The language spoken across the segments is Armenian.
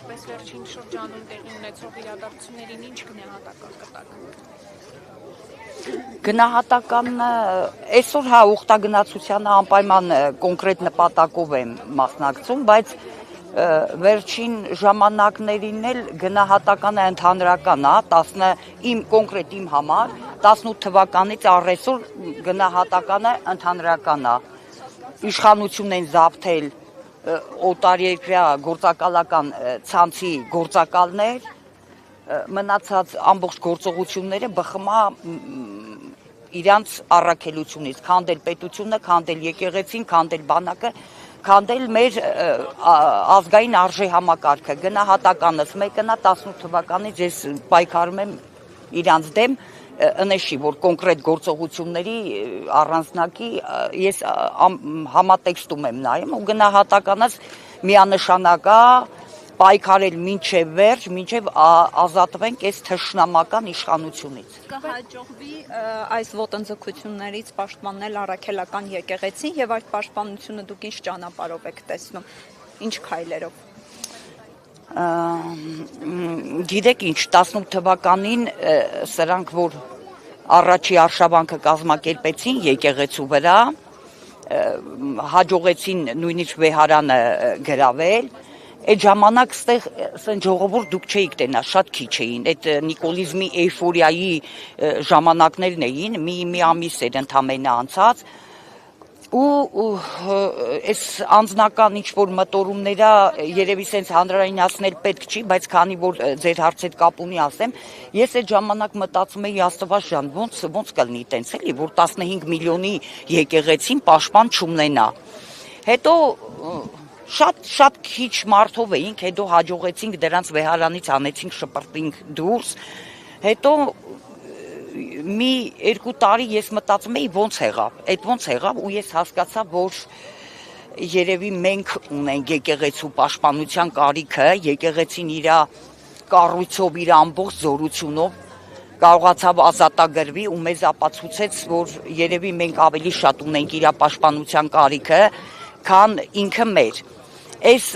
Ընդհանրապես վերջին շրջանում տեղի ունեցող իրադարձություններին ինչ գնահատական կտաք։ Գնահատականն այսօր հա ուխտագնացությանը անպայման կոնկրետ նպատակով եմ մասնակցում, բայց վերջին ժամանակներին էլ գնահատականը ընդհանրական է, կոնկրետ իմ համար 18 թվականից առ այսօր գնահատականը ընդհանրական է։ Իշխանություն են զավթել օտարերկրյա գործակալական ցանցի գործակալներ, մնացած ամբողջ գործողությունները բխմա իրանց առաքելությունից, քանդել պետությունը, քանդել եկեղեցին, քանդել բանակը, քանդել մեր ազգային արժե համակարգը։ Գնահատականս մեկն է 18 թվականից ես պայքարում եմ իրանց դեմ, ընեշի, որ կոնկրետ գործողությունների առանձնակի ես համատեքստում եմ նայում ու գնահատականս միանշանակ է պայքարել մինչև վերջ, մինչև ազատվենք այս թշնամական իշխանությունից։ Կհաջողվի այս ոտնձգություններից պաշտպանել առաքելական եկեղեցին եւ այդ պաշտպանությունը դուք ինչ ճանապարհով եք տեսնում, ինչ քայլերով։ Գիտեք ինչ, 18 թվականին սրանք, որ առաջի արշավանքը կազմակերպեցին եկեղեցու վրա, հաջողեցին նույնիսկ վեհարանը գրավել, այդ ժամանակ ստեղ ժողովուրդ դուք չէիք տենա, շատ քիչ էին, այդ նիկոլիզմի էյֆորիայի ժամանակներն էին, մի ամիս էր ընդամենը անցած, ու այս անձնական ինչ-որ մտորումները երևի սենց հանրայնացնել պետք չի, բայց քանի որ ձեր հարցեդ կապ ունի ասեմ, ես այդ ժամանակ մտածում էի Աստված ջան, ոնց կլինի տենց էլի, որ 15 միլիոնի եկեղեցին պաշտպան չունենա։ Հետո շատ քիչ մարդով էինք, հետո հաջողեցինք դրանց վեհարանից անեցինք, շպրտինք դուրս, հետո մի 2 տարի ես մտածում էի ոնց եղավ ու ես հասկացա, որ երևի մենք ունենք եկեղեցու պաշտպանության կարիքը, եկեղեցին իր կառույցով, իր ամբողջ զորությունով կարողացավ ազատագրվի ու մեզ ապացուցեց, որ երևի մենք ավելի շատ ունենք իր պաշտպանության կարիքը, քան ինքը մեր։ Այս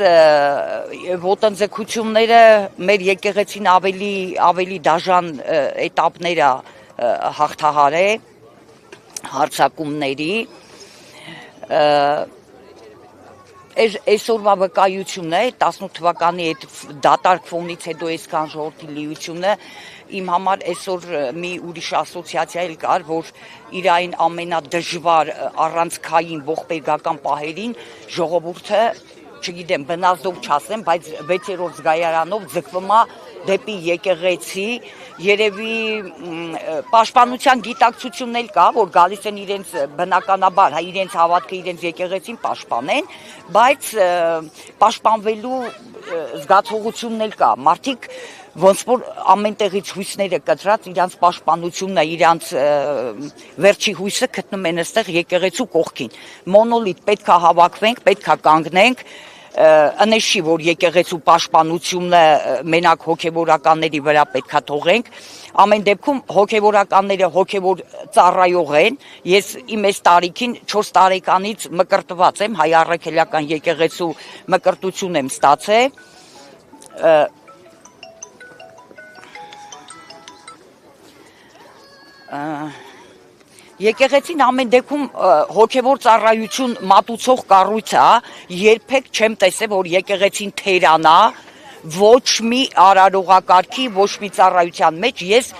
ոտնձգությունները մեր եկեղեցին ավելի դաժան էտապներ հաղթահար է հարձակումների, այսօրվա վկայությունը, 18 թվականի այդ դատարկ ֆոնից հետո այսքան ժողովրդի լիությունը իմ համար այսօր մի ուրիշ ասոցիացիա էլ կար, որ իր այն ամենադժվար առանցքային ողբերգական պահերին ժողովուրդը, չգիտեմ, բնազդով չասեմ, բայց 6-րդ զգայարանով ձգվում է դեպի եկեղեցի, երևի պաշտպանության գիտակցությունն էլ կա, որ գալիս են իրենց բնականաբար, իրենց հավատքը, իրենց եկեղեցին պաշտպանեն, բայց պաշտպանվելու զգացողությունն էլ կա, մարդիկ ոնց որ ամենտեղից հույսները կտրած իրանց պաշտպանությունը, իրանց վերջի հույսը գտնում են այստեղ եկեղեցու կողքին։ Մոնոլիթ պետքա հավաքվենք, պետքա կանգնենք, ընեշի, որ եկեղեցու պաշտպանությունը մենակ հոգևորականների վրա պետքա թողենք, ամեն դեպքում հոգևորականները հոգևոր ծառայող են, ես իմ այս տարիքին 4 տարեկանից մկրտված եմ, հայ առաքելական եկեղեցու մկրտություն եմ ստացել, եկեղեցին ամեն դեպքում հոգևոր ծառայություն մատուցող կառույց է, երբեք չեմ տեսել, որ եկեղեցին թերանա, ոչ մի արարողակարգի, ոչ մի ծառայության մեջ, ես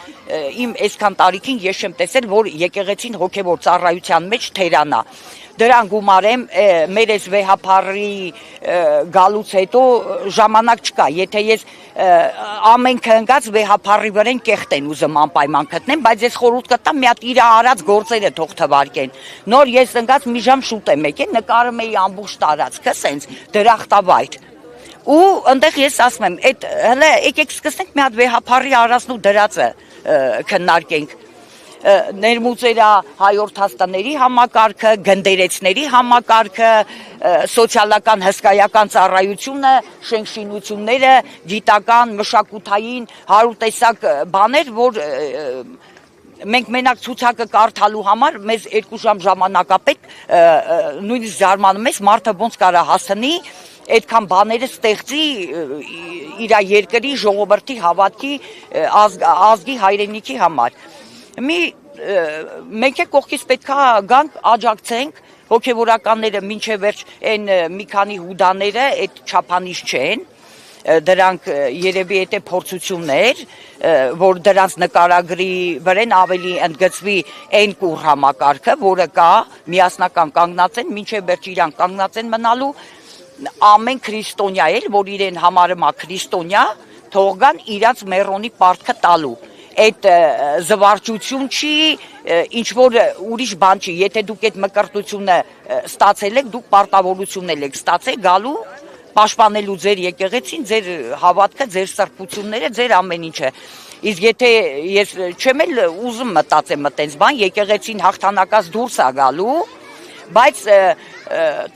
իմ այսքան տարիքին ես չեմ տեսել, որ եկեղեցին հոգևոր ծառայության մեջ թերանա։ Դրան գումարեմ, մեր այս վեհափառի գալուց հետո ժամանակ չկա, եթե ես ամենքը ընկած վեհափառի վրեն կեղտ են ուզում անպայման գտնեմ, բայց ես խորհուրդ կտամ մի հատ իր արած գործերը թող թվարկեն։ Նոր ես ընկած մի ժամ շուտ եմ եկել, նկարում էի ամբողջ տարածքը, սենց դրախտավայր։ Ու այնտեղ ես ասում եմ, հələ եկեք սկսենք մի հատ վեհափառի արածն ու դրածը քննարկենք։ Ներմուծերա հայորդ հաստաների համակարգը, գնդերեցների համակարգը, սոցիալական հսկայական ծառայությունը, շենքշինությունները, գիտական, մշակութային, 100 տեսակ բաներ, որ մենք մենակ ցուցակը կարդալու համար մեզ 2 ժամ ժամանակապետ, նույնիսկ զարմանում ես, մարդը ոնց կարա հասնի այդքան բաները ստեղծի իր երկրի ժողովրդի հավատքի ազգի հայրենիքի համար։ Մենք է կողքից պետքա գանք աջակցենք հոգևորականները մինչև վերջ այն մի քանի հուդաները այդ չափանիշ չեն, դրանք երևի է փորձություններ, որ դրանց նկարագրի վրան ավելի ընդգծվի այն կուր համակարգը, որը կա, միասնական կանգնած են, մինչև վերջ իրանք կանգնած են մնալու ամեն քրիստոնյա էլ, որ իրեն համարում է քրիստոնյա, թող գան իրանց մեռոնի պարտքը տալու։ Այդ զվարճություն չի, ինչ որ ուրիշ բան չի, եթե դուք այդ մկրտությունը ստացել եք, դուք պարտավորություն եք ստացել գալու պաշտպանելու ձեր եկեղեցին, ձեր հավատքը, ձեր սրբությունները, ձեր ամեն ինչը։ Իսկ եթե ես չեմ էլ ուզում մտածեմ այդպես բան, եկեղեցին հաղթանակած դուրս է գալու, բայց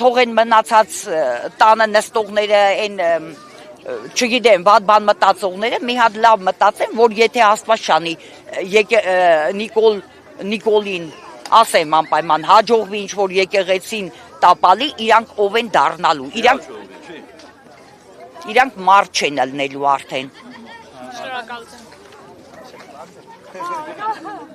թող են մնացած տանը նստողները, այն չգիտեմ, վատ բան մտածողները մի հատ լավ մտածեն, որ եթե Աստված շանի Նիկոլին ասեմ անպայման հաջողվի ինչ որ եկեղեցին տապալի, իրանք ով են դառնալու, իրանք մարդ չեն ելնելու արդեն։ Շնորհակալություն։